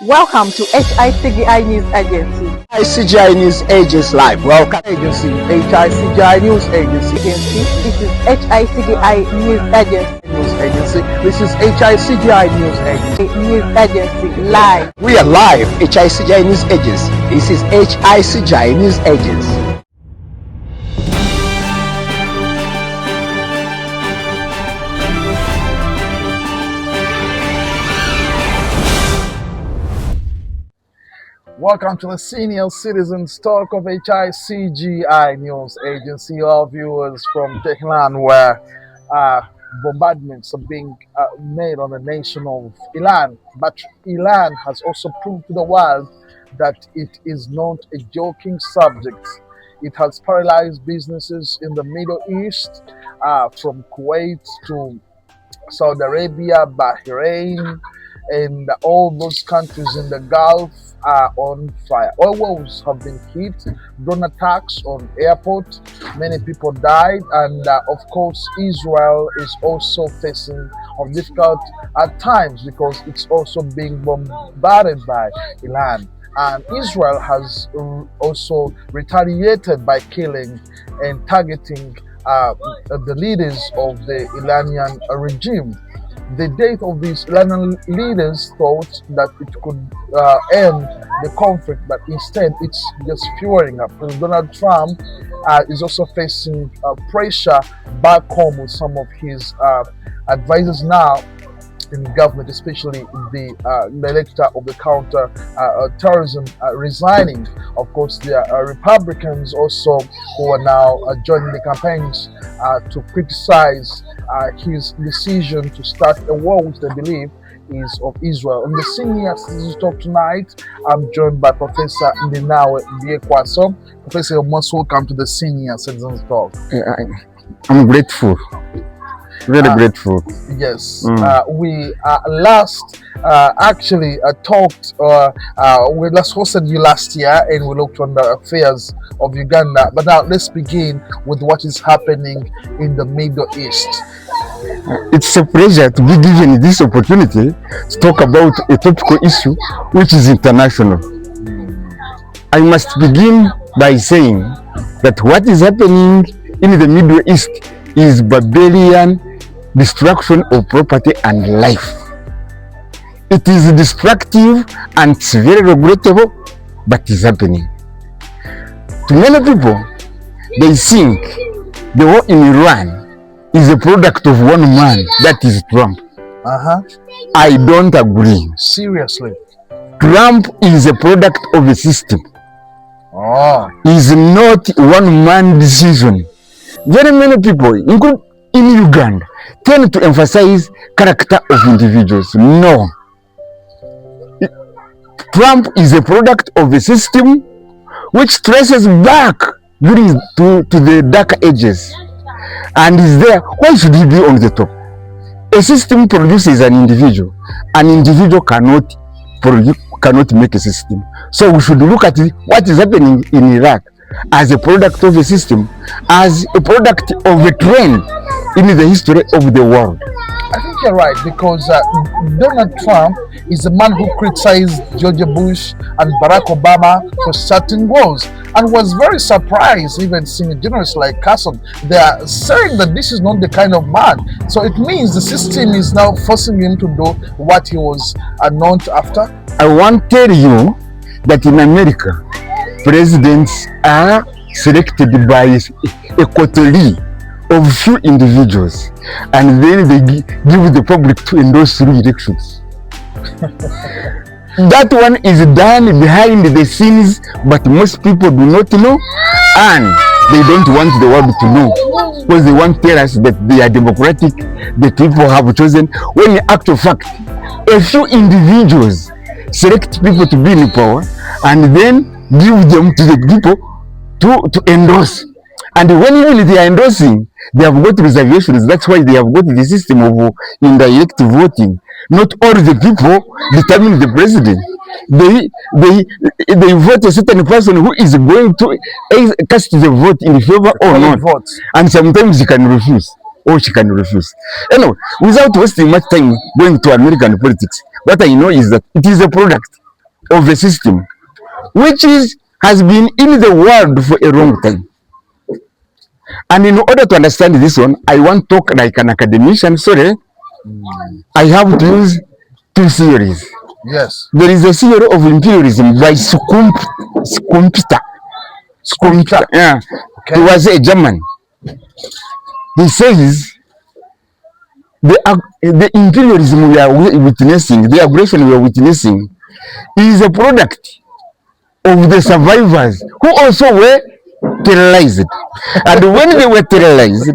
Welcome to Hicgi News Agency. Hicgi News Agency Live. Welcome agency, Hicgi News Agency. This is Hicgi News Agency. This is Hicgi News Agency. News Agency live. We are live. Hicgi News Agency. This is Hicgi News Agency. Welcome to the Senior Citizens Talk of Hicgi News Agency. Our viewers from Tehran, where bombardments are being made on the nation of Iran. But Iran has also proved to the world that it is not a joking subject. It has paralyzed businesses in the Middle East, from Kuwait to Saudi Arabia, Bahrain, and all those countries in the Gulf are on fire. Oil wells have been hit, drone attacks on airport, many people died, and of course Israel is also facing difficult at times because it's also being bombarded by Iran. And Israel has also retaliated by killing and targeting the leaders of the Iranian regime. The death of these Iranian leaders thought that it could end the conflict, but instead it's just fueling up. President Donald Trump is also facing pressure back home with some of his advisors now in government, especially the director of the counter-terrorism resigning. Of course, there are Republicans also who are now joining the campaigns to criticize his decision to start a war which they believe is of Israel. On the Senior Citizens Talk tonight, I'm joined by Professor Ndinawe Byekwaso. Professor, you're most welcome to the Senior Citizens Talk. I'm grateful. Very grateful. Yes. We last actually talked, we last hosted you last year and we looked on the affairs of Uganda. But now let's begin with what is happening in the Middle East. It's a pleasure to be given this opportunity to talk about a topical issue which is international. I must begin by saying that what is happening in the Middle East is barbarian destruction of property and life. It is destructive and it's very regrettable, but it's happening. To many people, they think the war in Iran is a product of one man, that is Trump. I don't agree. Seriously? Trump is a product of a system. It's not one man decision. Very many people, including in Uganda, tend to emphasize character of individuals. No. Trump is a product of a system which traces back during to the dark ages and is there. Why should he be on the top? A system produces an individual. An individual cannot make a system. So we should look at what is happening in Iraq as a product of a system, as a product of a trend in the history of the world. I think you're right, because Donald Trump is the man who criticized George Bush and Barack Obama for certain wars and was very surprised even seeing journalists like Carson. They are saying that this is not the kind of man. So it means the system is now forcing him to do what he was known after. I want to tell you that in America, presidents are selected by a coterie of few individuals, and then they give the public to endorse through elections. That one is done behind the scenes, but most people do not know, and they don't want the world to know, because they want to tell us that they are democratic, the people have chosen, when in actual fact, a few individuals select people to be in power, and then give them to the people to endorse. And when even they are endorsing, they have got reservations. That's why they have got the system of indirect voting. Not all the people determine the president. They vote a certain person who is going to cast the vote in favor or not. And sometimes he can refuse, or she can refuse. Anyway, without wasting much time going to American politics, what I know is that it is a product of a system which has been in the world for a long time. And in order to understand this one, I want to talk like an academician. Sorry, I have to use two theories. Yes. There is a theory of imperialism by Schumpeter. Yeah. Okay. He was a German. He says the imperialism we are witnessing, the aggression we are witnessing, is a product of the survivors who also were terrorized. And when they were terrorized,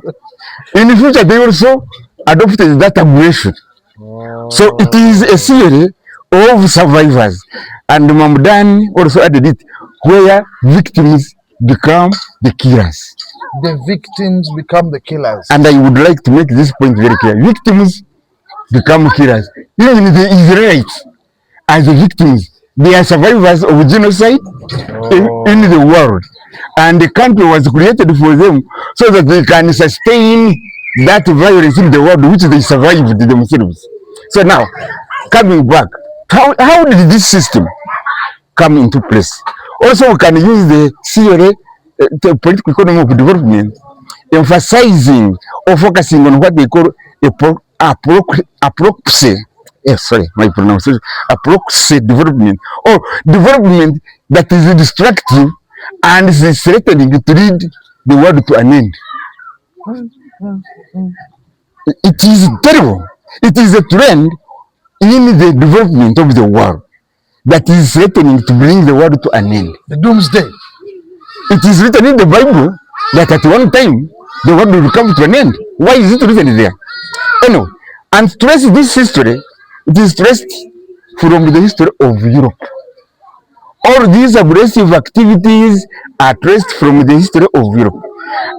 in the future they also adopted that aggression. So it is a theory of survivors. And Mamdan also added it, where victims become the killers. The victims become the killers. And I would like to make this point very clear. Victims become killers. Even the Israelites, as the victims, they are survivors of genocide in the world. And the country was created for them so that they can sustain that violence in the world which they survived themselves. So now, coming back, how did this system come into place? Also, we can use the theory, the political economy of development, emphasizing or focusing on what they call a proxy development, or development that is destructive and is threatening to lead the world to an end. It is terrible. It is a trend in the development of the world that is threatening to bring the world to an end. The doomsday. It is written in the Bible that at one time the world will come to an end. Why is it written there? Anyway, and trace this history, it is traced from the history of Europe. All these aggressive activities are traced from the history of Europe.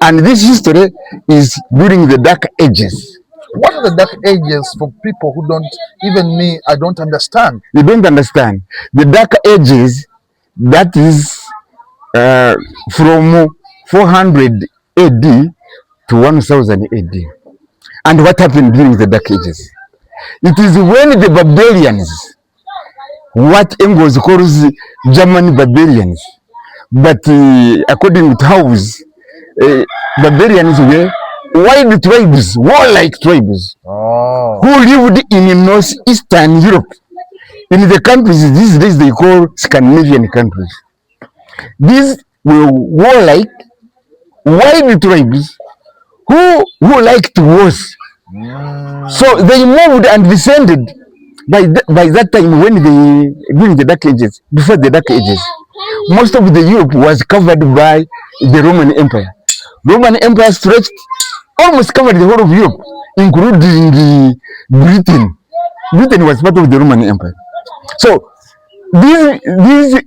And this history is during the Dark Ages. What are the Dark Ages for people who don't, even me, I don't understand? You don't understand. The Dark Ages, that is from 400 AD to 1000 AD. And what happened during the Dark Ages? It is when the barbarians, what Engels calls German barbarians, but according to House, barbarians were wild tribes, warlike tribes, who lived in northeastern Europe, in the countries these days they call Scandinavian countries. These were warlike, wild tribes who liked wars. So they moved and descended by that time when during the Dark Ages, before the Dark Ages, most of the Europe was covered by the Roman Empire. Roman Empire stretched, almost covered the whole of Europe, including Britain. Britain was part of the Roman Empire. So these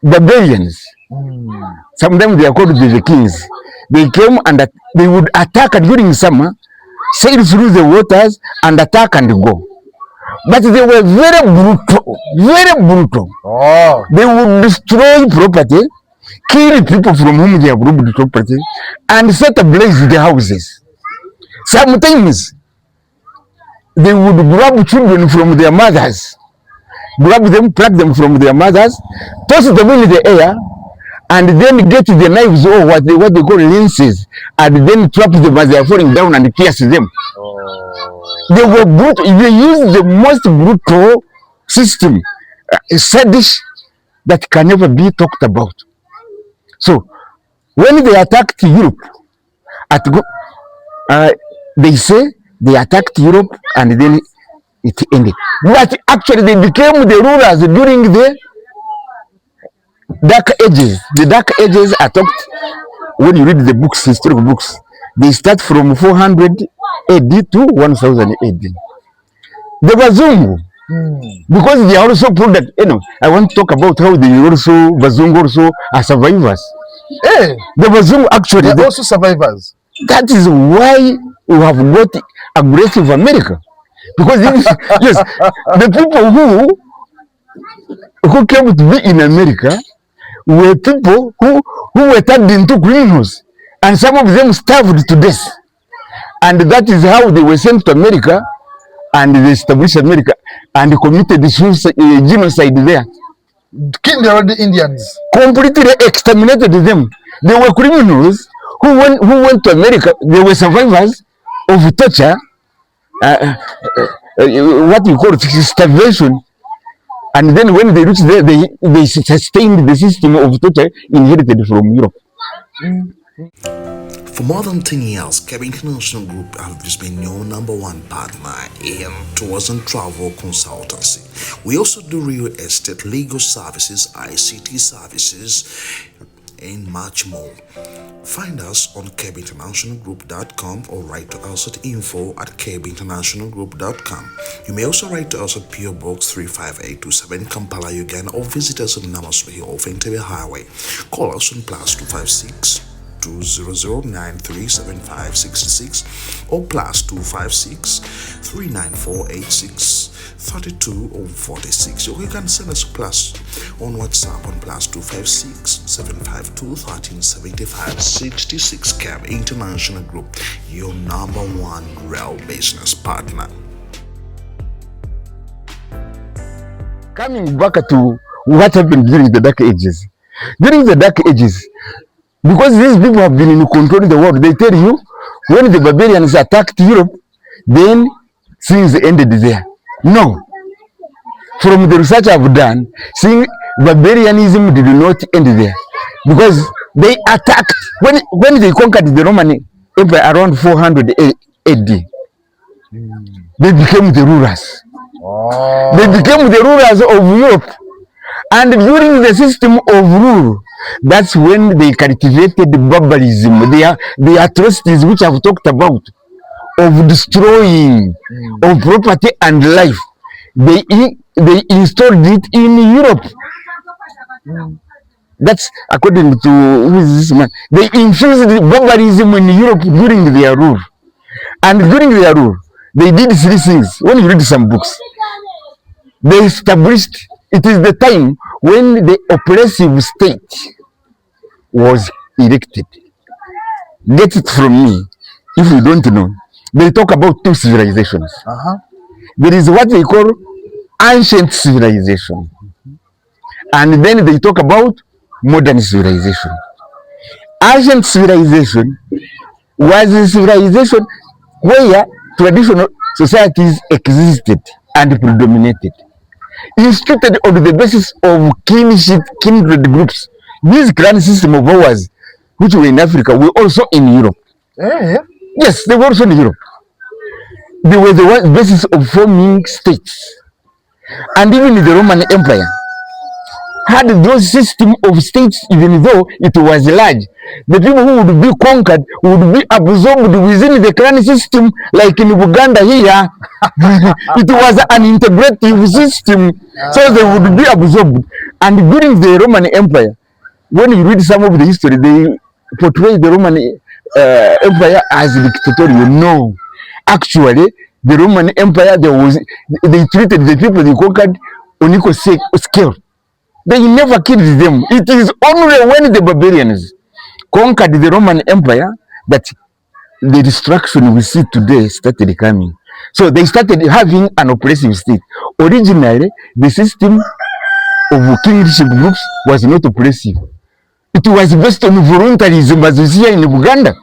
barbarians, sometimes they are called the Vikings. They came and they would attack during summer, sail through the waters and attack and go. But they were very brutal, very brutal. They would destroy property, kill people from whom they have robbed property, and set ablaze the houses. Sometimes they would grab children from their mothers, grab them, pluck them from their mothers, toss them in the air, and then get the knives or what they call lances, and then trap them as they are falling down and pierce them. They were brutal. They used the most brutal system, sadish, that can never be talked about. So when they attacked Europe, they say they attacked Europe and then it ended. But actually they became the rulers during the Dark Ages. The Dark Ages are talked, when you read the books, historical books, they start from 400 AD to 1000 AD. The Bazungu, because they are also product, I want to talk about how Bazungu also are survivors. Hey, the Bazungu actually, they're also survivors. That is why we have got aggressive America. Because yes, the people who came to be in America were people who were turned into criminals, and some of them starved to death. And that is how they were sent to America, and they established America and committed genocide there. killed the already Indians. Completely exterminated them. They were criminals who went to America. They were survivors of torture, what you call starvation. And then when they reached there, they sustained the system of torture inherited from Europe. For more than 10 years, Kivumbi International Group has been your #1 partner in tours and travel consultancy. We also do real estate, legal services, ICT services, and much more. Find us on kivumbiinternationalgroup.com or write to us at info@kivumbiinternationalgroup.com. You may also write to us at PO Box 35827 Kampala, Uganda, or visit us on Namaswahi or Entebbe Highway. Call us on +256 200937566 or +256 3948632 or 46, or you can send us a plus on WhatsApp on +256 752 1375 66. Kivumbi International Group, your #1 real business partner. Coming back to what happened during the Dark Ages. During the Dark Ages, because these people have been in control of the world, they tell you when the barbarians attacked Europe, then things ended there. No. From the research I've done, seeing barbarianism did not end there. Because they attacked, when they conquered the Roman Empire around 400 AD, they became the rulers. Oh. They became the rulers of Europe. And during the system of rule, that's when they cultivated barbarism, the atrocities which I've talked about, of destroying of property and life. They installed it in Europe. That's according to who is this man. They infused barbarism in Europe during their rule. And during their rule, they did 3 things. When you read some books, they established, it is the time when the oppressive state was erected. Get it from me, if you don't know. They talk about 2 civilizations. There is what they call ancient civilization. And then they talk about modern civilization. Ancient civilization was a civilization where traditional societies existed and predominated, instituted on the basis of kinship, kindred groups. This clan system of ours, which were in Africa, were also in Europe. Yes, they were also in Europe. They were the basis of forming states. And even the Roman Empire had those system of states, even though it was large. The people who would be conquered would be absorbed within the clan system, like in Uganda here. It was an integrative system, so they would be absorbed. And during the Roman Empire, when you read some of the history, they portray the Roman Empire as dictatorial. No, actually, the Roman Empire, they treated the people they conquered on equal scale. They never killed them. It is only when the barbarians conquered the Roman Empire that the destruction we see today started coming. So they started having an oppressive state. Originally, the system of kingship groups was not oppressive. It was based on voluntarism, as we see in Uganda.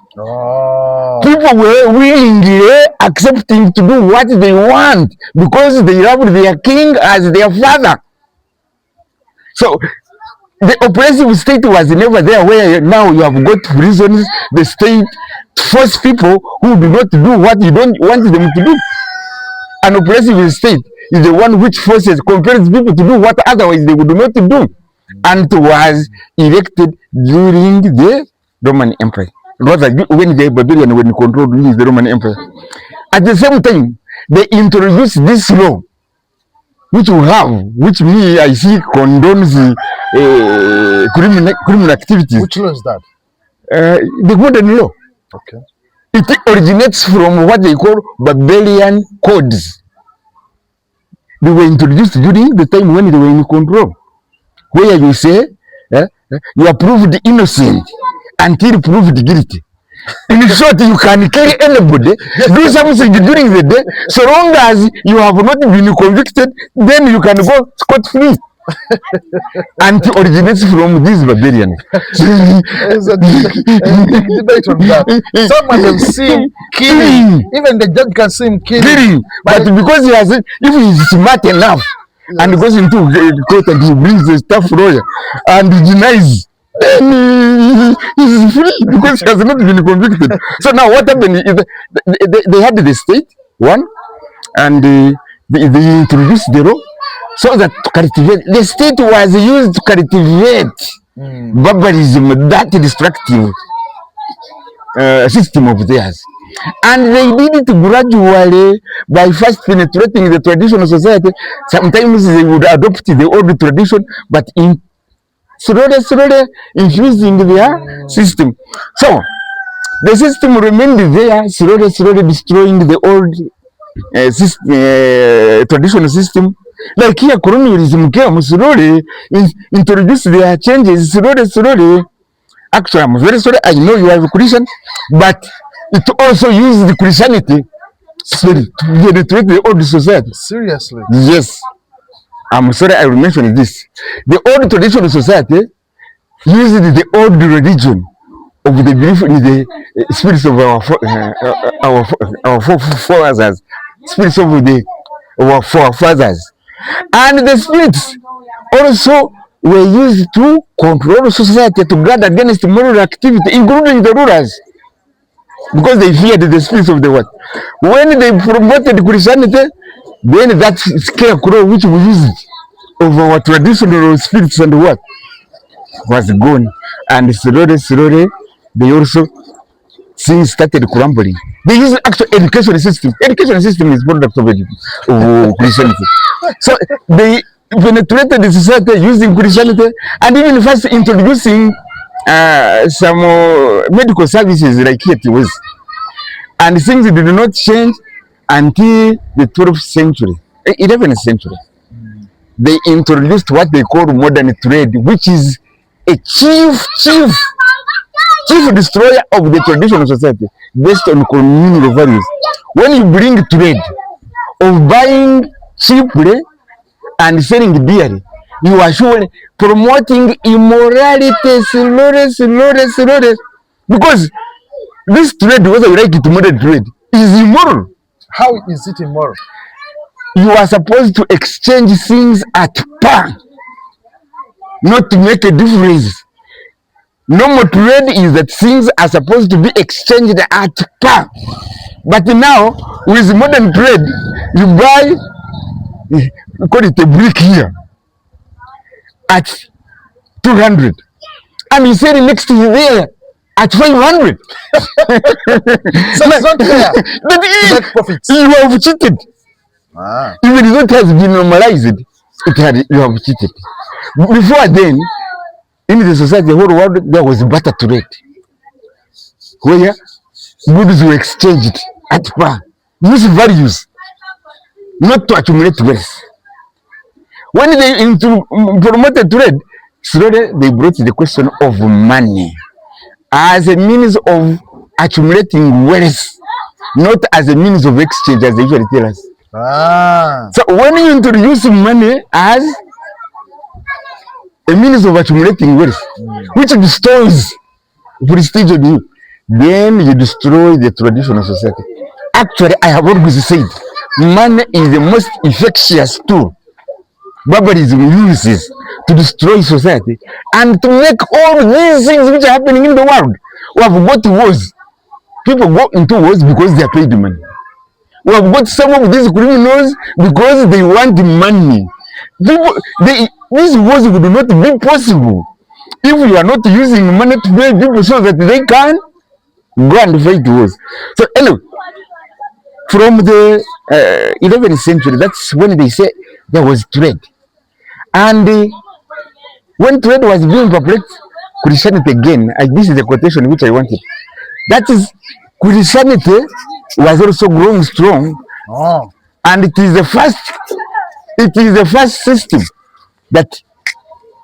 People were willingly accepting to do what they want because they loved their king as their father. So the oppressive state was never there, where now you have got prisons. The state force people who do not do what you don't want them to do. An oppressive state is the one which compels people to do what otherwise they would not do. And it was erected during the Roman Empire. Rather, when the barbarians were in control of the Roman Empire. At the same time, they introduced this law, which me I see condones criminal activities. Which law is that? The modern law. Okay. It originates from what they call barbarian codes. They were introduced during the time when they were in control, where you say you are proved innocent until proved guilty. In short, you can kill anybody, do something during the day, so long as you have not been convicted, then you can go scot-free. and it originates from these barbarians. There's a big debate on that. Someone can see him killing. Even the judge can see him killing. But because he has, if he is smart enough, yes, and goes into court and he brings the staff lawyer and he denies, then he is free because he has not been convicted. So now what happened is they had the state, one, and they introduced the law so that to cultivate. The state was used to cultivate barbarism, that destructive system of theirs. And they did it gradually by first penetrating the traditional society. Sometimes they would adopt the old tradition, but in slowly infusing their system. So the system remained there, slowly destroying the old traditional system. Like here, colonialism came slowly, introduced their changes slowly. Actually, I'm very sorry, I know you are a Christian, but it also used Christianity to penetrate the old society. Seriously? Yes. I'm sorry I will mention this. The old traditional society used the old religion of the belief in the spirits of our forefathers, spirits of our forefathers. And the spirits also were used to control society, to guard against moral activity, including the rulers, because they feared the spirits of the world. When they promoted Christianity, then that scarecrow which we used of our traditional spirits and what was gone. And slowly, they also, things started crumbling. They use actual education system. Education system is product of Christianity. So they penetrated the society using Christianity and even first introducing some medical services like it was. And things did not change until the 12th century, 11th century. They introduced what they call modern trade, which is a chief destroyer of the traditional society based on communal values. When you bring trade of buying cheaply and selling dearly, you are surely promoting immorality slowly. Because this trade, whether you like it, modern trade, is immoral. How is it immoral? You are supposed to exchange things at par, not to make a difference. Normal trade is that things are supposed to be exchanged at par. But now, with modern trade, you buy, we call it a brick here, at 200. And you sell it next to you there at 500. So it's not fair. That profits. You have cheated. Even though it has been normalized, you have cheated. Before then, in the society, the whole world, there was barter trade, where goods were exchanged at par, use values, not to accumulate wealth. When they promoted trade, slowly they brought the question of money as a means of accumulating wealth, not as a means of exchange, as they usually tell us. So when you introduce money as a means of accumulating wealth, which bestows prestige on you, then you destroy the traditional society. Actually, I have always said, money is the most infectious tool barbarism uses to destroy society and to make all these things which are happening in the world. We have got wars. People go into wars because they are paid money. We have got some of these criminals because they want money. These wars would not be possible if you are not using money to pay people so that they can go and fight wars. So anyway, from the 11th century, that's when they say there was trade. And when trade was being perplexed, Christianity again, this is the quotation which I wanted. That is, Christianity was also growing strong, and it is the first system that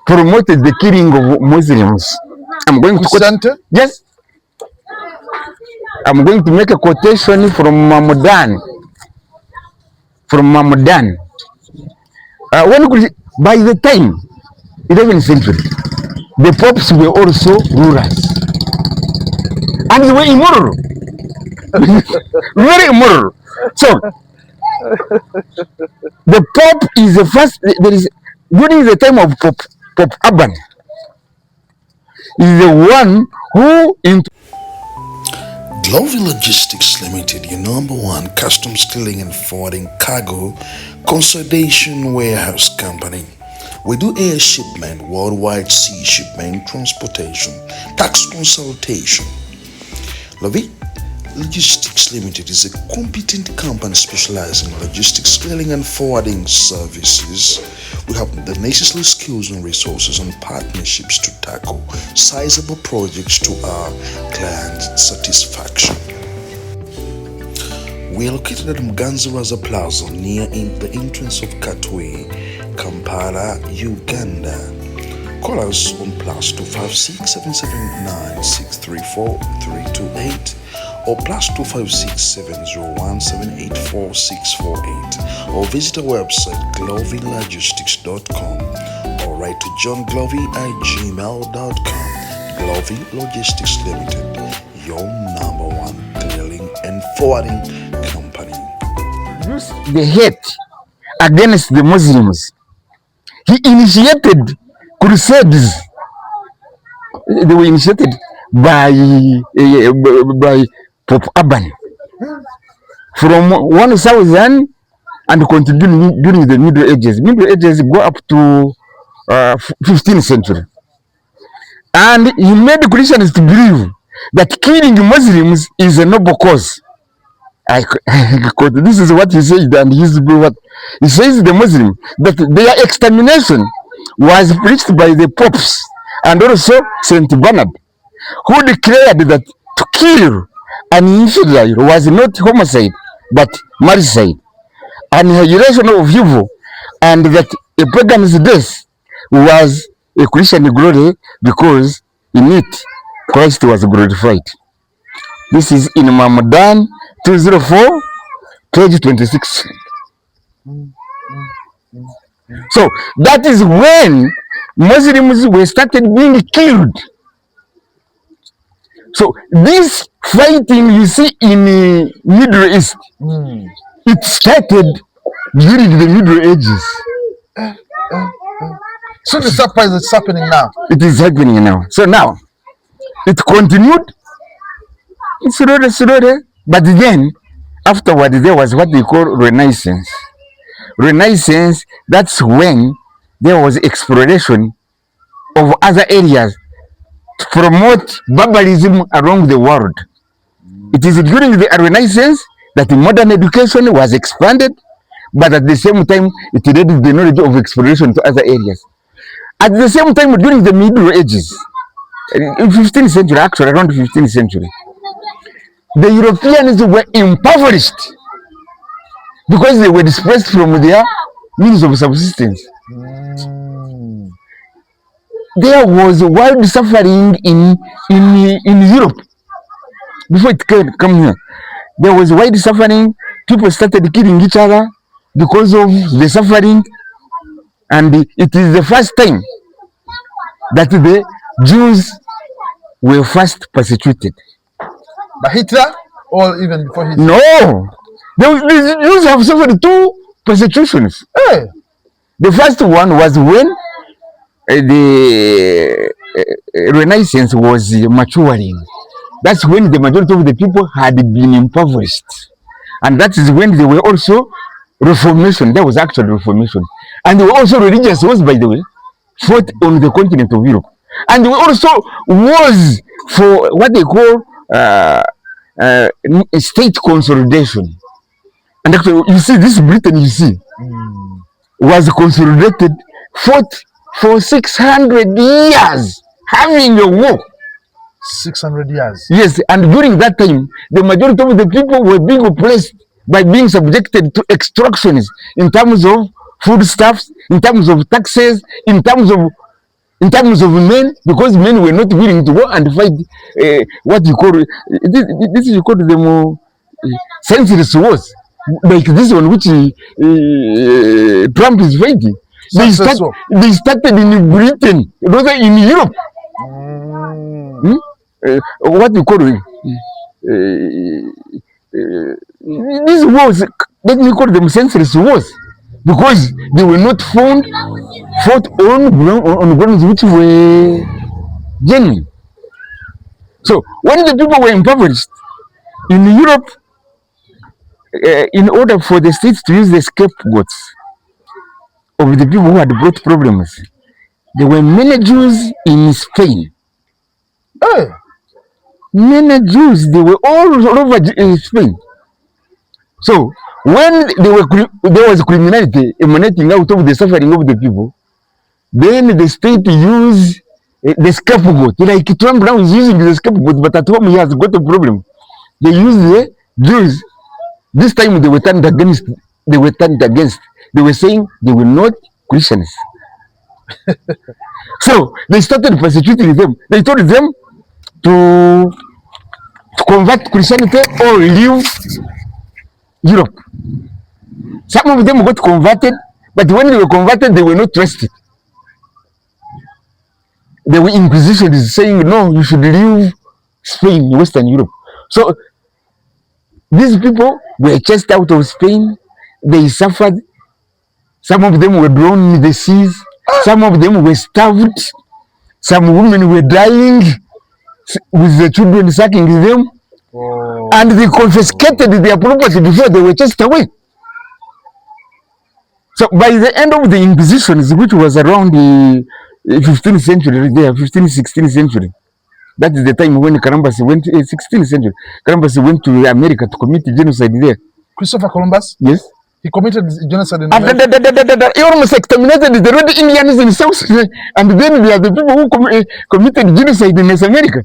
promoted the killing of Muslims. I'm going to quote, yes. I'm going to make a quotation from Mahmudan. By the time 11th century, the popes were also rulers, and they were immoral, very immoral. So the pope is the first. There is during the time of Pope Urban is the one who Global Logistics Limited, your number one customs clearing and forwarding cargo consolidation warehouse company. We do air shipment, worldwide sea shipment, transportation, tax consultation. Global Logistics Limited is a competent company specializing in logistics clearing and forwarding services. We have the necessary skills and resources and partnerships to tackle sizable projects to our clients' satisfaction. We are located at Mganziraza Plaza near the entrance of Katwe, Kampala, Uganda. Call us on +256 779 634 328 or +256 701 784 648 or visit our website glovylogistics.com or write to johnglovy@gmail.com. Glovy Logistics Limited, your number one clearing and forwarding company. used the hate against the Muslims. He initiated crusades. They were initiated by Pope Urban from 1000 and continued during the Middle Ages. Middle Ages go up to 15th century. And he made Christians to believe that killing Muslims is a noble cause. This is what he said, and what he says the Muslim that their extermination was preached by the popes and also Saint Bernard, who declared that to kill an infidel was not homicide but maricide, annihilation of evil, and that a pagan's death was a Christian glory because in it Christ was glorified. This is in Ramadan 204, page 26. So that is when Muslims were started being killed. So this fighting you see in the Middle East, it started during the Middle Ages. So the surprise is happening now. It is happening now. So now it continued slowly, but then afterward there was what they call Renaissance. Renaissance, that's when there was exploration of other areas to promote barbarism around the world. It is during the Renaissance that modern education was expanded, but at the same time it led the knowledge of exploration to other areas. At the same time, during the Middle Ages, in 15th century, actually around 15th century, the Europeans were impoverished because they were displaced from their means of subsistence. There was wild suffering in Europe before it come here. There was wild suffering. People started killing each other because of the suffering, and it is the first time that the Jews were first persecuted. By Hitler or even before Hitler? No, the Jews have suffered two persecutions. Hey. The first one was when the Renaissance was maturing. That's when the majority of the people had been impoverished. And that is when there were also Reformation. There was actual Reformation. And there were also religious wars, by the way, fought on the continent of Europe. And there were also wars for what they call state consolidation. And actually, you see, this Britain, you see, was consolidated, fought for 600 years, having a war. 600 years. Yes, and during that time, the majority of the people were being oppressed by being subjected to extractions in terms of foodstuffs, in terms of taxes, in terms of men, because men were not willing to go and fight what you call this you call them senseless wars, like this one which Trump is fighting. Successful. They started in Britain, rather in Europe. What you call it? These wars, let me call them senseless wars, because they were not fought on grounds which were genuine. So when the people were impoverished in Europe, in order for the states to use the scapegoats of the people who had brought problems, there were many Jews in Spain. Hey. Many Jews, they were all over Spain. So when there was criminality emanating out of the suffering of the people, then the state used the scapegoat. Like Trump now is using the scapegoat, but at home he has got a problem. They use the Jews. This time they were turned against. They were saying they were not Christians. So they started persecuting them. They told them to convert Christianity or leave Europe. Some of them got converted, but when they were converted, they were not trusted. The Inquisition is saying, no, you should leave Spain, Western Europe. So these people were chased out of Spain. They suffered. Some of them were drowned in the seas. Some of them were starved. Some women were dying with the children sucking them. Oh. And they confiscated their property before they were chased away. So by the end of the Inquisitions, which was around the 15th century, there, 15th, 16th century, that is the time when Columbus went, 16th century, Columbus went to America to commit genocide there. Christopher Columbus? Yes. He committed genocide in America. He almost exterminated the red Indians in South, and then there are the people who committed genocide in North America.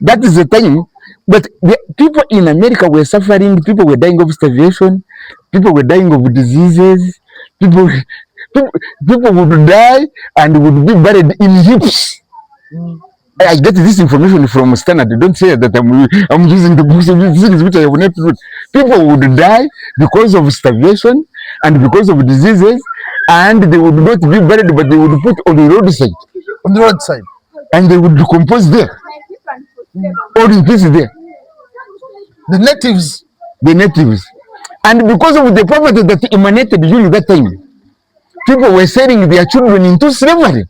That is the time. But the people in America were suffering. People were dying of starvation. People were dying of diseases. People would die and would be buried in heaps. I get this information from Standard. Don't say that I'm using the books of things which I have not read. People would die because of starvation and because of diseases, and they would not be buried, but they would put on the roadside. On the roadside. And they would decompose there. Or in pieces there. The natives. The natives. And because of the poverty that emanated during that time, people were selling their children into slavery.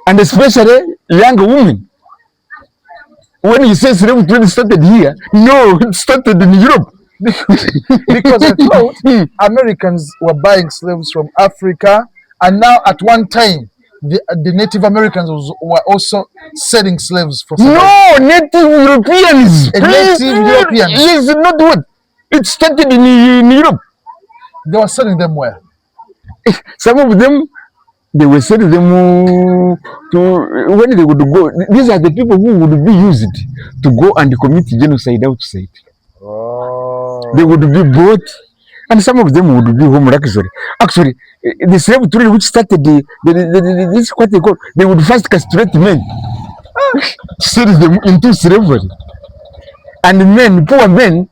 And especially young women. When you say slave trade started here, no, it started in Europe. Because I thought Americans were buying slaves from Africa, and now at one time, the Native Americans were also selling slaves for slavery. No, Native Europeans. Native Europeans. Yes, not what. It started in Europe. They were selling them where? Some of them, they were selling them to when they would go. These are the people who would be used to go and commit genocide outside. Oh. They would be bought, and some of them would be home luxury. Actually, the slave trade which started this is what they call. They would first castrate men, sell them into slavery, and men, poor men,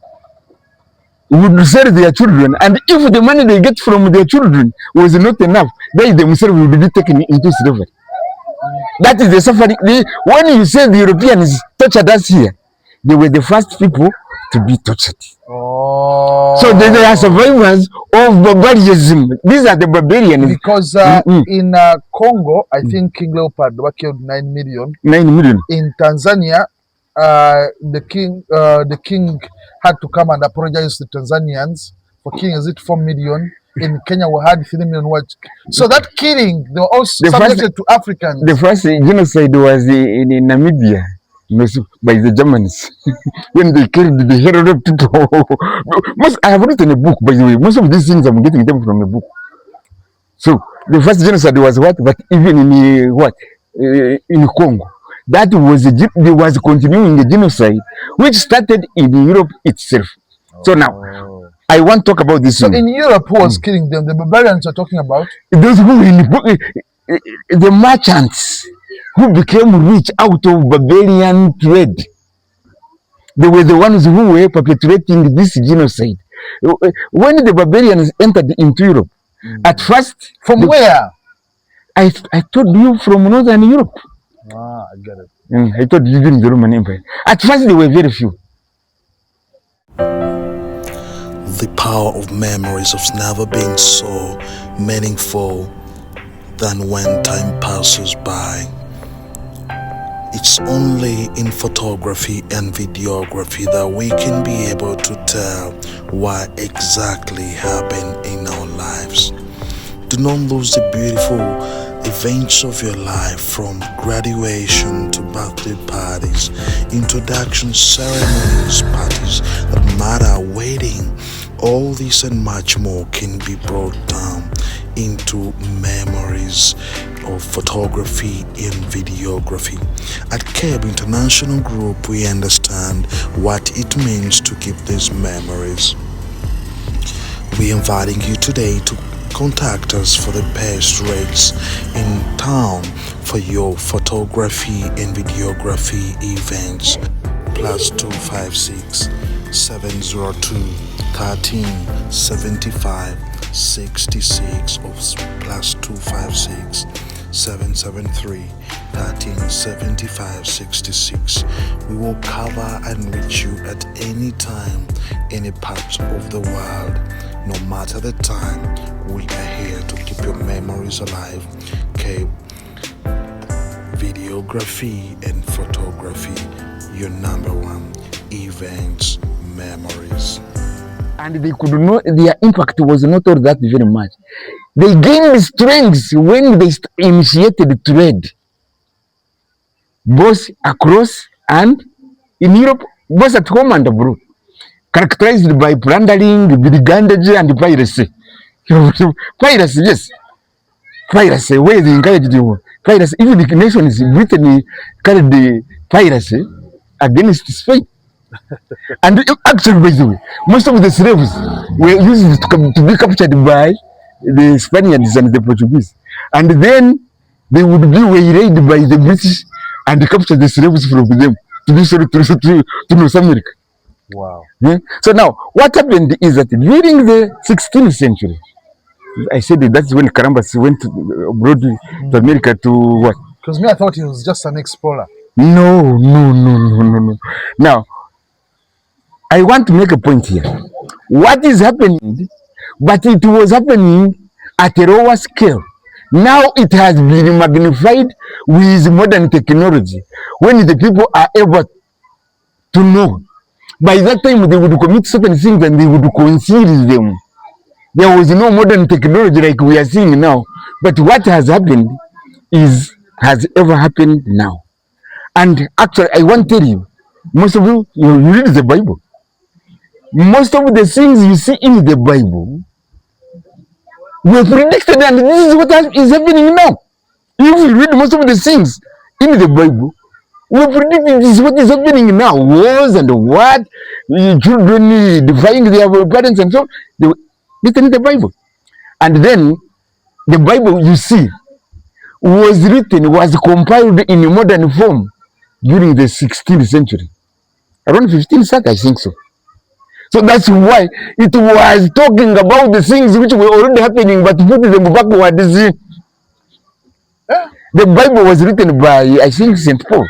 would sell their children, and if the money they get from their children was not enough, they themselves would be taken into slavery. That is the suffering. When you say the Europeans tortured us here, they were the first people to be tortured. Oh. So they are survivors of barbarism. These are the barbarians. Because in Congo, I think King Leopard were killed 9 million. 9 million. In Tanzania, the king had to come and apologize to Tanzanians for killing, is it 4 million? In Kenya, we had 3 million. So that killing, they were also subjected to Africans. The first genocide was in Namibia, by the Germans, when they killed the hell of people. I have written a book, by the way. Most of these things I'm getting them from a book. So the first genocide was what? But even in in Congo, that was there was continuing the genocide, which started in Europe itself. So now, I want to talk about this. So in Europe, who was killing them? The barbarians are talking about? Those who the merchants who became rich out of barbarian trade. They were the ones who were perpetrating this genocide. When the barbarians entered into Europe, At first, From where? I told you from Northern Europe. Ah, I get it. I told you during the Roman Empire. At first, there were very few. The power of memories has never been so meaningful than when time passes by. It's only in photography and videography that we can be able to tell what exactly happened in our lives. Do not lose the beautiful events of your life, from graduation to birthday parties, introduction ceremonies, parties that matter, wedding. All this and much more can be brought down into memories of photography and videography. At KEB International Group, we understand what it means to keep these memories. We're inviting you today to contact us for the best rates in town for your photography and videography events. +256 702 13 75 66 or +256 773 13 75 66. We will cover and reach you at any time, any part of the world. No matter the time, we are here to keep your memories alive. Okay, videography and photography, your #1 events memories. And they could know their impact was not all that very much. They gained strength when they initiated trade, both across and in Europe, both at home and abroad, characterized by plundering, brigandage, and piracy. Piracy, yes. Piracy, where they encouraged you. Piracy, even the nations, Britain carried the piracy against Spain. And actually, by the way, most of the slaves were used to be captured by the Spaniards and the Portuguese. And then they would be waylaid by the British and capture the slaves from them to be sold to North America. Wow. Yeah? So now, what happened is that during the 16th century, I said that's when Columbus went abroad to America to what? Because me, I thought he was just an explorer. No. Now, I want to make a point here. What is happening, but it was happening at a lower scale. Now it has been magnified with modern technology. When the people are able to know, by that time they would commit certain things and they would conceal them. There was no modern technology like we are seeing now. But what has happened has ever happened now. And actually, I want to tell you, most of you read the Bible. Most of the things you see in the Bible were predicted, and this is what is happening now. If you read most of the things in the Bible, we predicted this is what is happening now. Wars and what? Children defying their parents and so on. They were written in the Bible. And then the Bible, you see, was compiled in a modern form during the 16th century. Around 15th, I think so. So that's why it was talking about the things which were already happening, but put them backwards. Yeah. The Bible was written by, I think, St. Paul.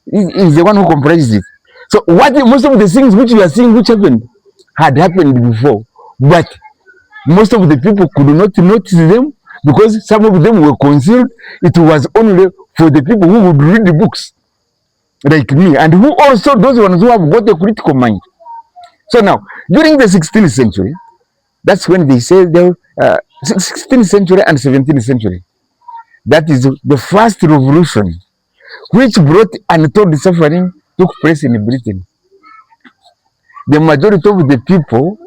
He's the one who comprised it. So what most of the things which you are seeing which happened had happened before, but most of the people could not notice them because some of them were concealed. It was only for the people who would read the books, like me, and who also those ones who have got a critical mind. So now, during the 16th century, that's when they say the 16th century and 17th century. That is the first revolution, which brought untold suffering, took place in Britain. The majority of the people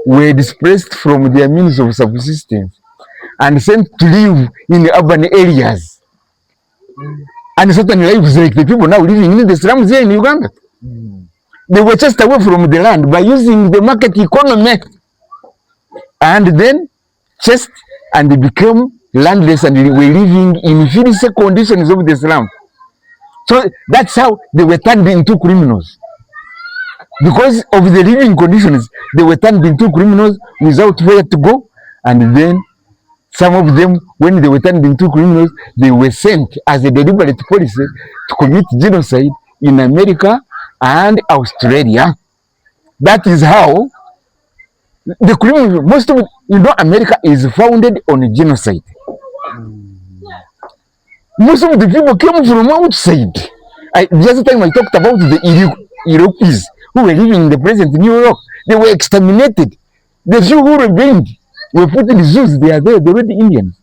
were displaced from their means of subsistence and sent to live in urban areas. And certain lives like the people now living in the slums here in Uganda. They were chased away from the land by using the market economy, and then chased and they became landless and they were living in filthy conditions of the slum. So that's how they were turned into criminals. Because of the living conditions, they were turned into criminals without where to go, and then Some of them, when they were turned into criminals, they were sent as a deliberate policy to commit genocide in America and Australia. That is how the criminals, most of it, America is founded on genocide. Most of the people came from outside. The other time I talked about the Iroquois who were living in the present New York. They were exterminated. The few who remained were put in the zoos. They are there, the red Indians.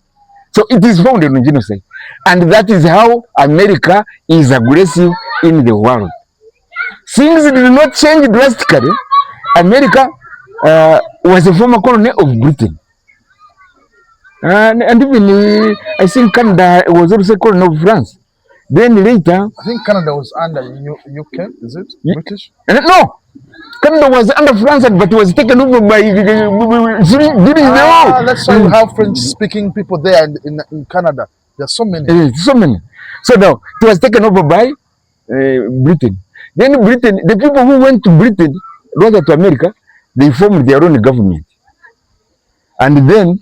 So it is founded on genocide. And that is how America is aggressive in the world. Things did not change drastically. America was a former colony of Britain. And even I think Canada was also a colony of France. Then later, I think Canada was under UK, is it? British? No, Canada was under France, but was taken over by during the war. That's why we have French-speaking people there in Canada. There are so many. So many. So now it was taken over by Britain. Then Britain, the people who went to Britain, rather to America, they formed their own government. And then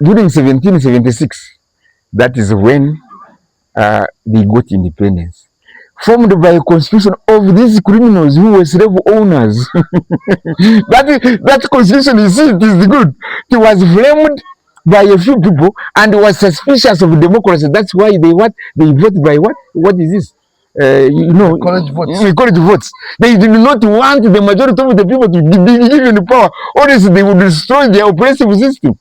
during 1776, that is when they got independence, formed by a constitution of these criminals who were slave owners. that constitution, you see, it is good. It was framed by a few people and was suspicious of democracy. That's why they vote by what? What is this? College votes. College votes. They did not want the majority of the people to be given power, or else they would destroy their oppressive system.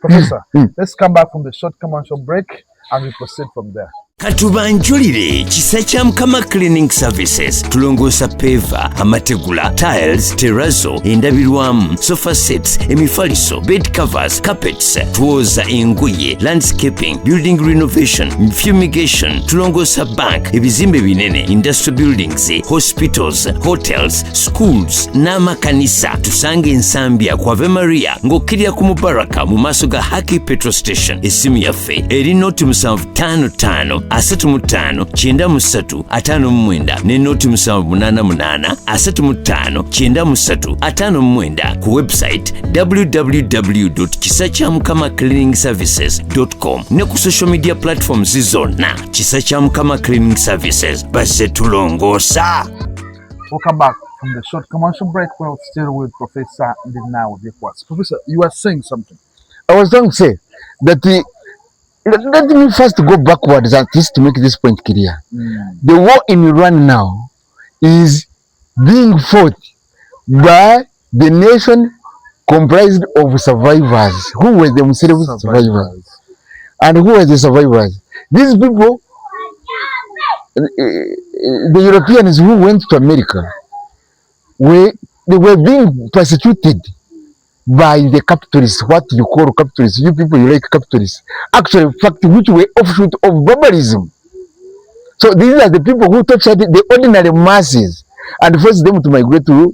Professor, let's come back from the short commercial break and we proceed from there. Katubanjulire kisa kya Mukama Cleaning Services tulongoosa peva, amategula, tiles, terrazzo, endabirwamu, sofa sets, emifaliso, bed covers, carpets, tuwoza engoye, landscaping, building renovation, fumigation, tulongoosa bank, ebizimbe binene, industrial buildings, hospitals, hotels, schools, n'amakanisa. Tusange Nsambya kwa Ave Maria ng'okkirira ku Mubaraka mu maaso ga Hicgi petrol station. Essimu yaffe eri noti 755 35 93 59 ne noti 788 35 93 ku website www.kisachamkamacleaningservices.com ne ku social media platforms zonna Kisa kya Mukama Cleaning Services base tulongoosa. Welcome back from the short commercial break. We're still with Professor Ndinawe Byekwaso. Professor, you are saying something. I was going to say that let me first go backwards at least to make this point clear. The war in Iran now is being fought by the nation comprised of survivors who were themselves survivors. And who were the survivors? These people, the Europeans who went to America, they were being persecuted by the capitalists, what you call capitalists. You people, you like capitalists. Actually, in fact, which were offshoot of barbarism. So these are the people who tortured the ordinary masses and forced them to migrate to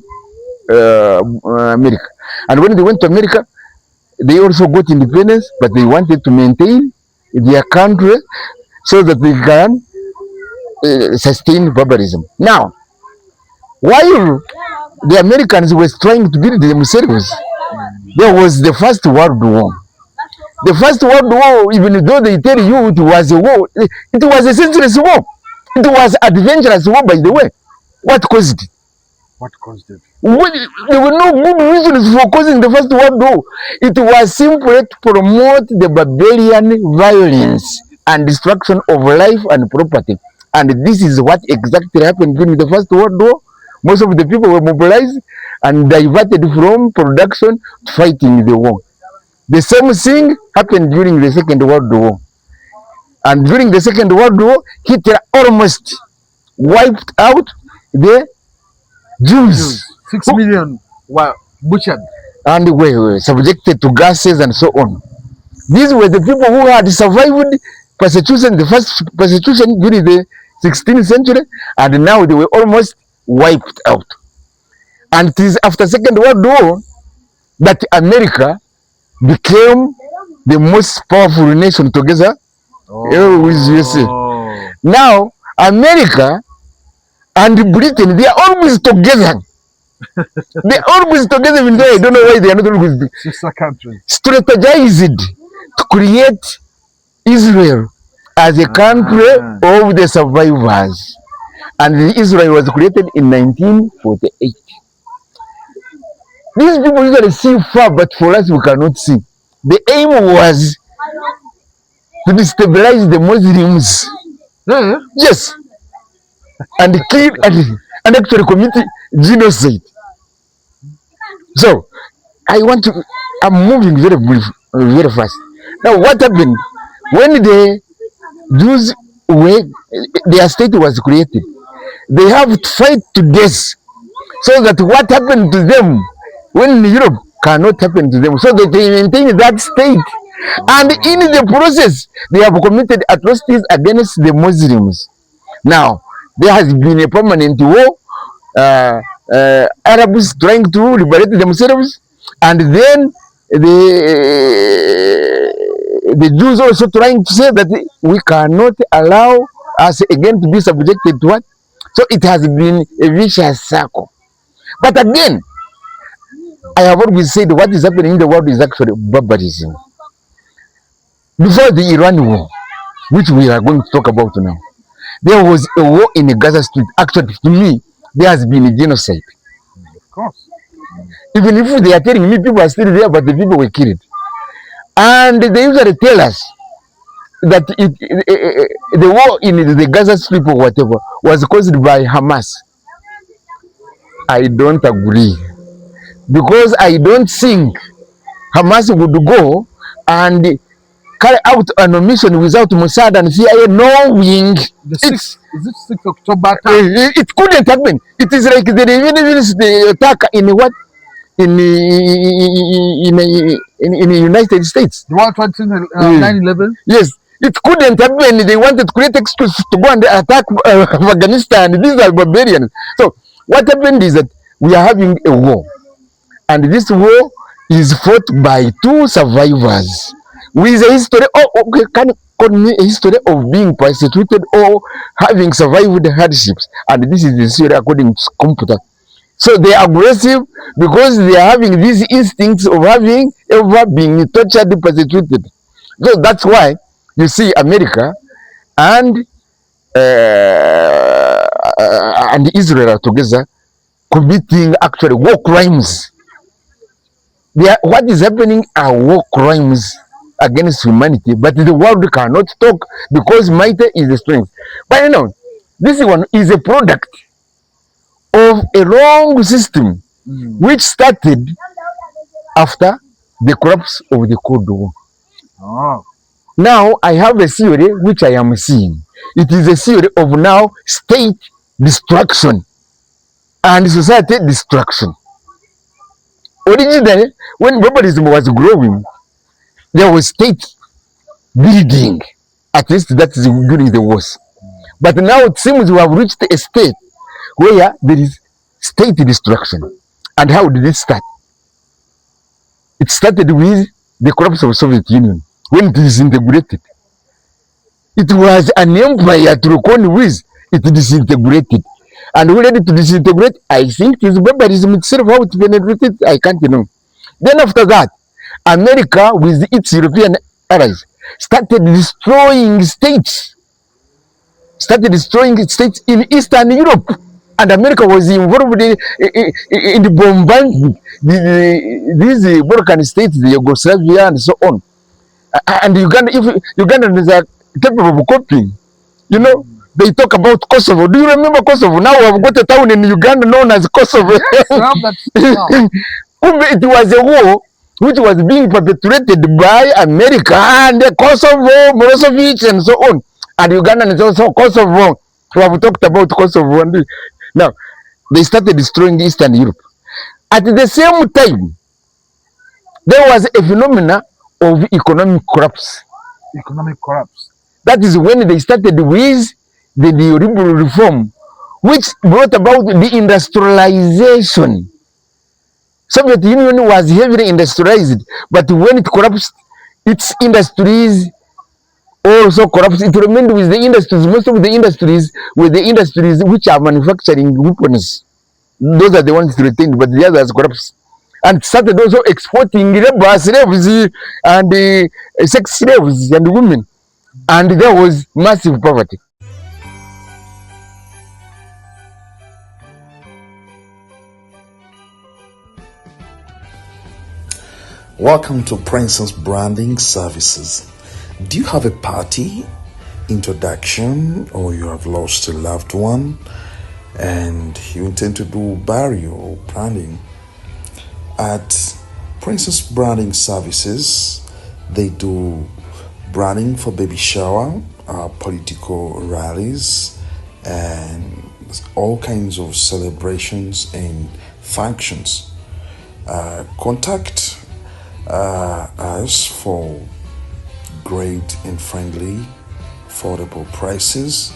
America. And when they went to America, they also got independence, but they wanted to maintain their country so that they can sustain barbarism. Now, while the Americans were trying to build themselves, there was the First World War. The First World War, even though they tell you it was a war, it was a senseless war. It was adventurous war, by the way. What caused it? What caused it? There were no good reasons for causing the First World War. It was simply to promote the barbarian violence and destruction of life and property. And this is what exactly happened during the First World War. Most of the people were mobilized and diverted from production to fighting the war. The same thing happened during the Second World War. And during the Second World War, Hitler almost wiped out the Jews. 6 million were butchered. And were subjected to gases and so on. These were the people who had survived persecution, the first persecution during the 16th century, and now they were almost wiped out. And it is after Second World War that America became the most powerful nation together with USA. Now, America and Britain, they are always together. They always together, even though I don't know why they are not always Sister countries. strategized to create Israel as a country of the survivors. And Israel was created in 1948. These people usually see far, but for us we cannot see. The aim was to destabilize the Muslims. Yes. And kill and actually commit genocide. So I'm moving very brief, very fast. Now what happened when the Jews were, their state was created? They have to fight to death so that what happened to them when in Europe cannot happen to them, so that they maintain that state. And in the process, they have committed atrocities against the Muslims. Now, there has been a permanent war, Arabs trying to liberate themselves, and then the Jews also trying to say that we cannot allow us again to be subjected to what? So it has been a vicious circle. But again, I have always said what is happening in the world is actually barbarism. Before the Iran war, which we are going to talk about now, there was a war in the Gaza Strip. Actually, to me, there has been a genocide. Of course. Even if they are telling me people are still there, but the people were killed. And they usually tell us that the war in the Gaza Strip or whatever was caused by Hamas. I don't agree. Because I don't think Hamas would go and carry out an mission without Mossad and CIA knowing the 6th, is it 6th October? It couldn't happen. It is like the attack in what? In the United States. The World Trade Center 9/11? Yes. It couldn't happen. They wanted to create excuse to go and attack Afghanistan. These are barbarians. So what happened is that we are having a war. And this war is fought by two survivors with a history, can you call me a history of being persecuted or having survived hardships. And this is the story according to computer. So they are aggressive because they are having these instincts of having ever been tortured, persecuted. So that's why you see America and Israel together committing actually war crimes. What is happening are war crimes against humanity, but the world cannot talk because might is the strength. But you know, this one is a product of a long system which started after the collapse of the Cold War. Now I have a theory which I am seeing. It is a theory of now state destruction and society destruction. Originally, when barbarism was growing, there was state building. At least that is during the wars. But now it seems we have reached a state where there is state destruction. And how did it start? It started with the collapse of the Soviet Union when it disintegrated. It was an empire to reckon with. It disintegrated. And when it disintegrate, I think it is barbarism itself, how it penetrated, I can't know. Then after that, America with its European allies started destroying states. In Eastern Europe. And America was involved in the bombardment these Balkan states, the Yugoslavia and so on. And Uganda, if Ugandans are capable of coping, you know, they talk about Kosovo. Do you remember Kosovo? Now we have got a town in Uganda known as Kosovo. Yes, it was a war which was being perpetrated by America and Kosovo, Milosevic, and so on. And Uganda is also Kosovo. We have talked about Kosovo. Now, they started destroying Eastern Europe. At the same time, there was a phenomena of economic collapse. Economic collapse. That is when they started with the neoliberal reform, which brought about the industrialization. Soviet Union was heavily industrialized, but when it collapsed, its industries also collapsed. It remained with the industries. Most of the industries were the industries which are manufacturing weapons. Those are the ones retained, but the others corrupt. And started also exporting labor slaves and sex slaves and women. And there was massive poverty. Welcome to Princess Branding Services. Do you have a party, introduction, or you have lost a loved one and you intend to do burial branding? At Princess Branding Services, they do branding for baby shower, political rallies, and all kinds of celebrations and functions. Contact us for great and friendly, affordable prices.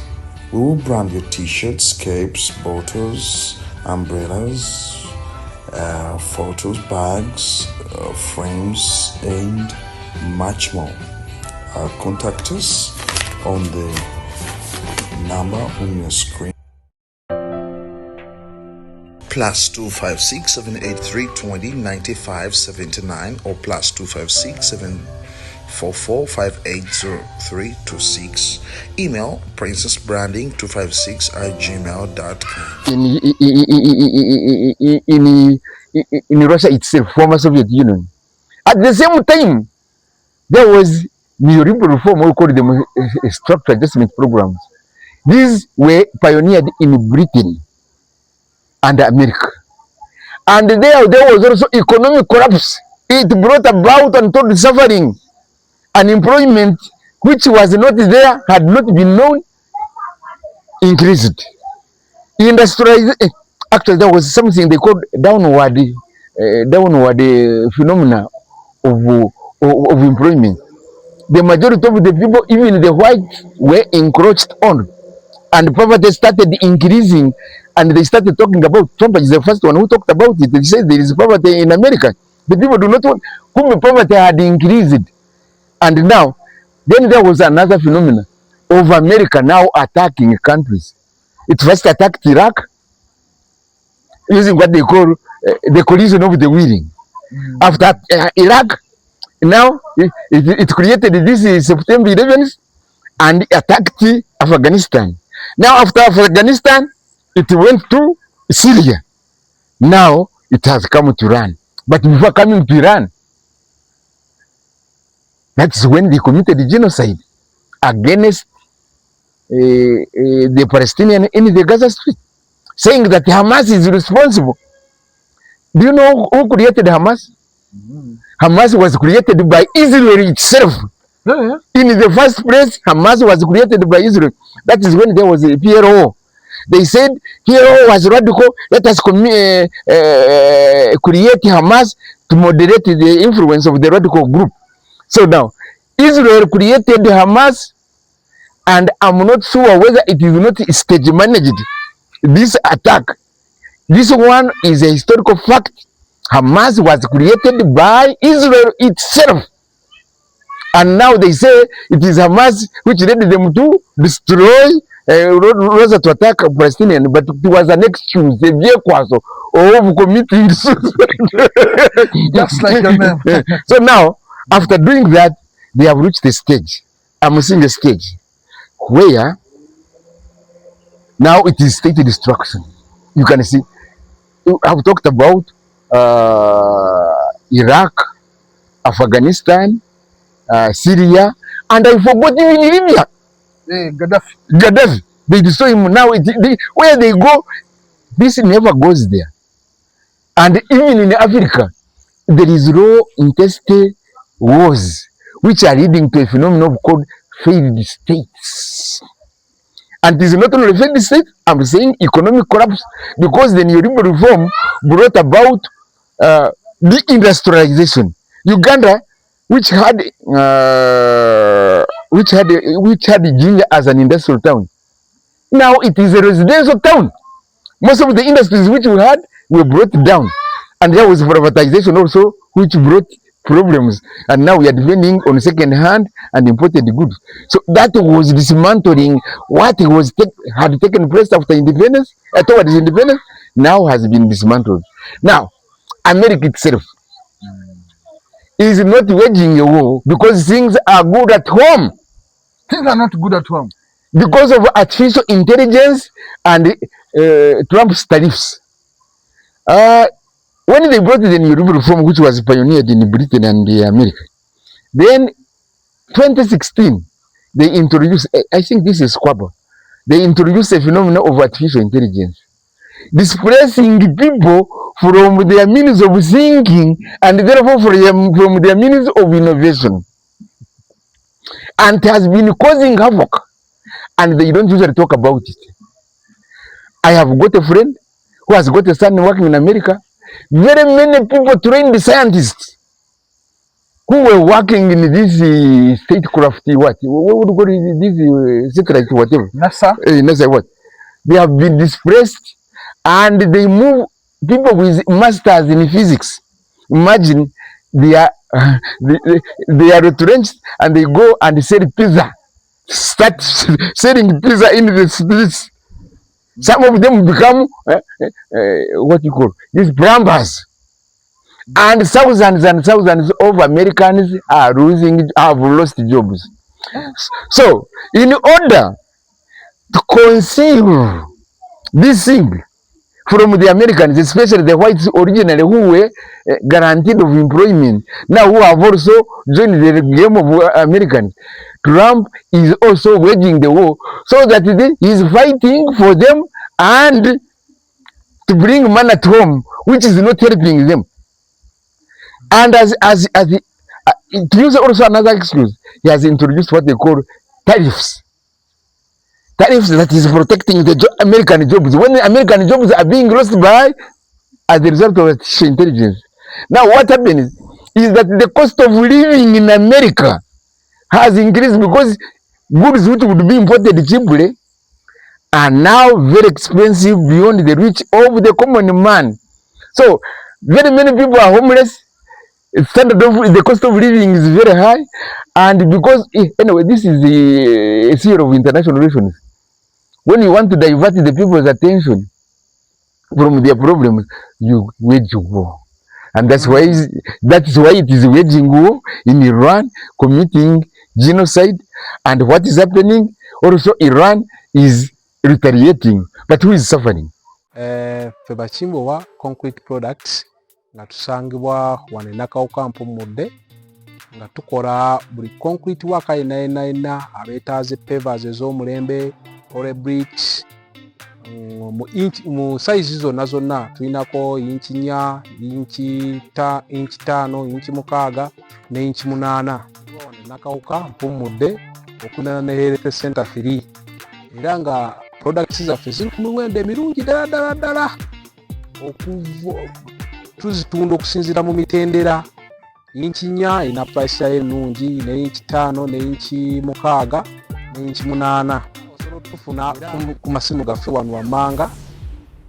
We will brand your t-shirts, capes, bottles, umbrellas, photos, bags, frames, and much more. Contact us on the number on your screen. +256 783 20 95 79 or +256 744 580326. Email princessbranding256@gmail.com. In Russia itself, former Soviet Union. At the same time, there was neoliberal reform, we call them structural adjustment programs. These were pioneered in Britain and America. And there was also economic collapse. It brought about untold suffering. Unemployment, which was not there, had not been known, increased. Industrialization, actually there was something they called downward phenomena of employment. The majority of the people, even the whites, were encroached on, and poverty started increasing. And they started talking about, Trump is the first one who talked about it. He said there is poverty in America. The people do not want, whom poverty had increased. And now, then there was another phenomenon of America now attacking countries. It first attacked Iraq, using what they call the collision of the willing. After Iraq, now it created this September 11th and attacked Afghanistan. Now after Afghanistan, it went to Syria. Now it has come to Iran. But before coming to Iran, that's when they committed the genocide against the Palestinians in the Gaza Strip, saying that Hamas is responsible. Do you know who created Hamas? Hamas was created by Israel itself. In the first place, Hamas was created by Israel. That is when there was a PLO. They said PLO was radical. Let us create Hamas to moderate the influence of the radical group. So now, Israel created Hamas, and I'm not sure whether it is not stage managed, this attack. This one is a historical fact. Hamas was created by Israel itself. And now they say it is Hamas which led them to destroy, rather to attack Palestinians, but it was an excuse, a Byekwaso of committing suicide. Just like your name. So now, after doing that, they have reached a stage. I'm seeing a stage where now it is state destruction. You can see, I've talked about Iraq, Afghanistan, Syria, and I forgot even Libya. Gaddafi. They destroy him now. Where they go, this never goes there. And even in Africa, there is raw intestine wars, which are leading to a phenomenon called failed states. And it is not only failed states, I'm saying economic collapse, because the neoliberal reform brought about deindustrialization. Uganda, which had Hicgi as an industrial town, now it is a residential town. Most of the industries which we had were brought down, and there was privatization also, which brought problems. And now we are depending on second-hand and imported goods. So that was dismantling what had taken place after independence, towards independence. now has been dismantled. Now, America itself is not waging a war because things are good at home. Things are not good at home. Because of artificial intelligence and Trump's tariffs. When they brought the new reform, which was pioneered in Britain and America, then 2016, they introduced, I think this is Squabble, they introduced a phenomenon of artificial intelligence, displacing people from their means of thinking and therefore from their means of innovation. And it has been causing havoc, and they don't usually talk about it. I have got a friend who has got a son working in America. Very many people, trained scientists, who were working in this statecraft, what would you call it, this satellite, whatever. NASA? NASA, what? They have been displaced, and they move people with masters in physics. Imagine they are they are retrenched, and they go and sell pizza. Start selling pizza in the streets. Some of them become what you call these plumbers, and thousands of Americans are have lost jobs. So, in order to conceive this thing from the Americans, especially the whites originally who were guaranteed of employment, now who have also joined the game of Americans, Trump is also waging the war so that he is fighting for them and to bring money at home, which is not helping them. And to use also another excuse, he has introduced what they call tariffs. Tariffs that is protecting the American jobs. When the American jobs are being lost by as a result of artificial intelligence. Now what happens is that the cost of living in America has increased because goods which would be imported cheaply are now very expensive beyond the reach of the common man. So very many people are homeless. The cost of living is very high, and because anyway, this is the sphere of international relations. When you want to divert the people's attention from their problems, you wage war, and that's why it is waging war in Iran, committing genocide, and what is happening also Iran is retaliating, but who is suffering? Feba Kimbowa concrete products nga tusangibwa wano Nakawuka Mpumudde nga tukola buli concrete work ina abeetaaze pavers ez'omulembe ole bricks mu size zonna tulinako inchi 4, inchi 5, inchi 6 ne inchi 8 Nakawuka Mpumudde okunana ne Health Center 3 era nga products zaffe ziri ku miwendo emirungi ddala tuzitunda okusinziira mu mitendera. Inchi 4 ina price yayo ennungi, ne inchi 5 ne inchi 6 ne inchi 8 osobola tufuna ku masimu gaffe wano wammanga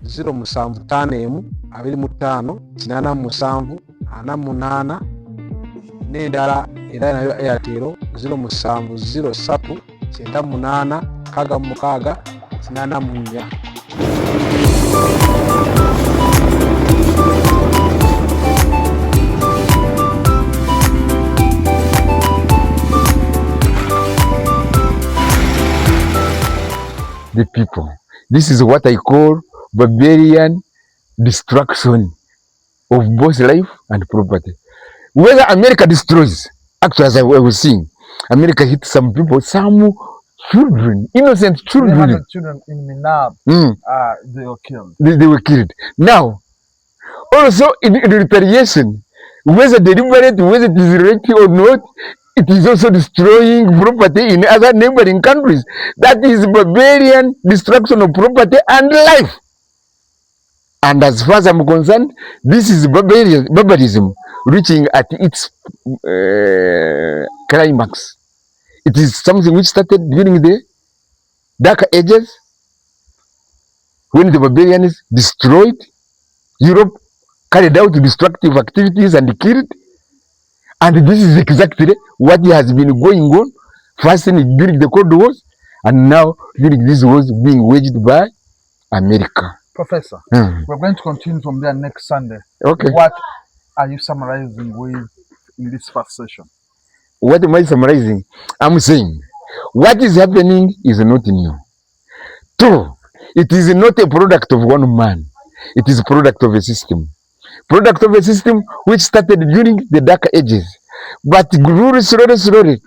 075 25 87 48 n'endala era nayo Airtel 0703 98 66 84. The people. This is what I call barbarian destruction of both life and property. Whether America destroys, actually as I was saying, America hit some people, some children, innocent children. 300 children in Minab, they were killed. They were killed. Now, also in retaliation, whether deliberate, whether it is right or not, it is also destroying property in other neighboring countries. That is barbarian destruction of property and life. And as far as I'm concerned, this is barbarism reaching at its climax. It is something which started during the Dark Ages, when the barbarians destroyed Europe, carried out destructive activities and killed. And this is exactly what has been going on, first during the Cold Wars, and now during these wars being waged by America. Professor, Hmm. we're going to continue from there next Sunday. Okay. What are you summarizing with in this first session? What am I summarizing? I'm saying what is happening is not new. Two, it is not a product of one man. It is a product of a system. Product of a system which started during the Dark Ages, but grew slowly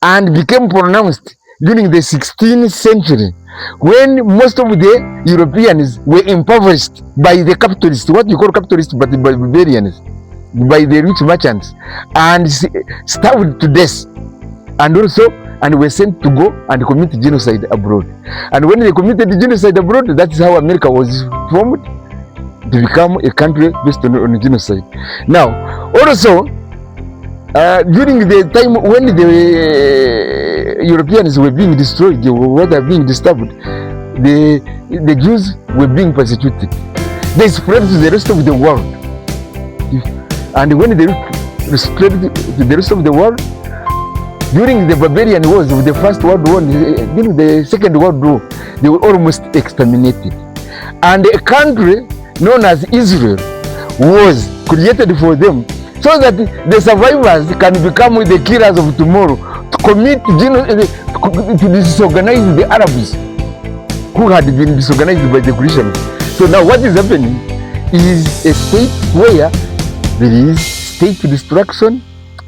and became pronounced during the 16th century when most of the Europeans were impoverished by the capitalists, what you call capitalists, but by barbarians, by the rich merchants, and starved to death, and also and were sent to go and commit genocide abroad. And when they committed genocide abroad, that's how America was formed, to become a country based on genocide. Now, also, during the time when the Europeans were being destroyed, they were being disturbed, the Jews were being persecuted. They spread to the rest of the world. And when they spread to the rest of the world, during the barbarian wars of the First World War, during the Second World War, they were almost exterminated. And a country known as Israel was created for them, so that the survivors can become the killers of tomorrow, to commit to disorganize the Arabs who had been disorganized by the Christians. So now what is happening is a state where there is state destruction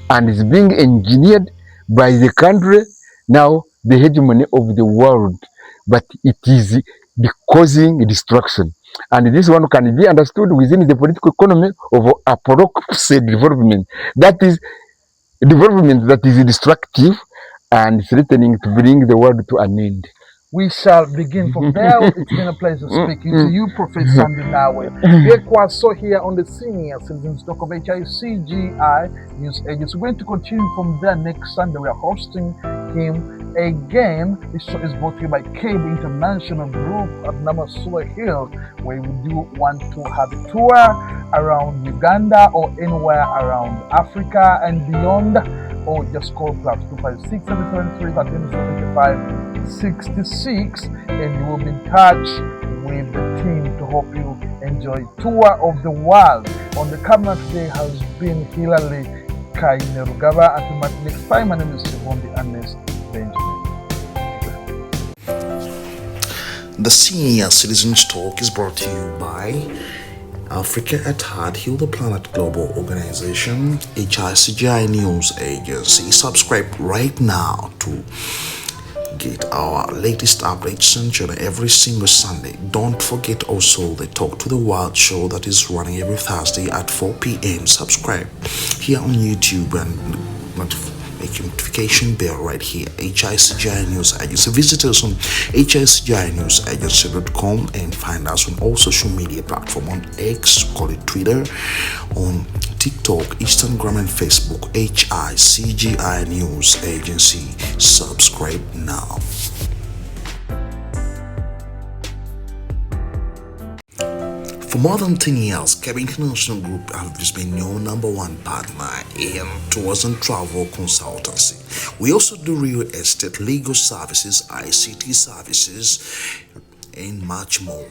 and is being engineered by the country, now the hegemony of the world, but it is causing destruction. And this one can be understood within the political economy of a proxy development. That is development that is destructive and threatening to bring the world to an end. We shall begin from there. It's been a pleasure speaking to you, Professor Ndinawe Byekwaso, here on the Senior Citizens Talk of Hicgi News Agency. We're going to continue from there next Sunday. We are hosting him again. This show is brought to you by Cable International Group at Namasula Hill, where we do want to have a tour around Uganda or anywhere around Africa and beyond, or just call +256 773 1375 66, and you will be in touch with the team to help you enjoy tour of the world. On the camera today has been Hilary Kainerugaba. Until next time, my name is Kivumbi Earnest Benjamin. The Senior Citizens Talk is brought to you by Africa at Heart, Heal the Planet Global Organization, Hicgi News Agency. Subscribe right now to get our latest updates sent every single Sunday. Don't forget also the Talk to the World show that is running every Thursday at 4 p.m. Subscribe here on YouTube and make your notification bell right here. Hicgi News Agency. Visit us on hicginewsagency.com and find us on all social media platforms, on X, call it Twitter, on TikTok, Instagram, and Facebook. Hicgi News Agency. Subscribe now. For more than 10 years, Kevin International Group has been your #1 partner in tours and travel consultancy. We also do real estate, legal services, ICT services, and much more.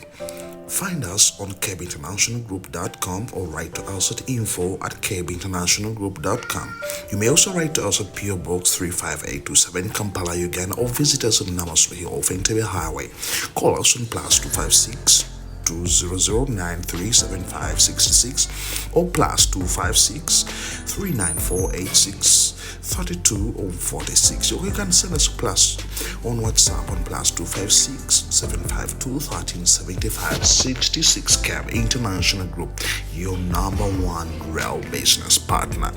Find us on kebinternationalgroup.com or write to us at info@kebinternationalgroup.com. You may also write to us at PO Box 35827 Kampala, Uganda, or visit us on Namaswa off Entebbe Highway. Call us on +256 200937566 or +256 3948632 or 46. Or you can send us a plus on WhatsApp on +256 752 1375 66. Cab International Group, your #1 rail business partner.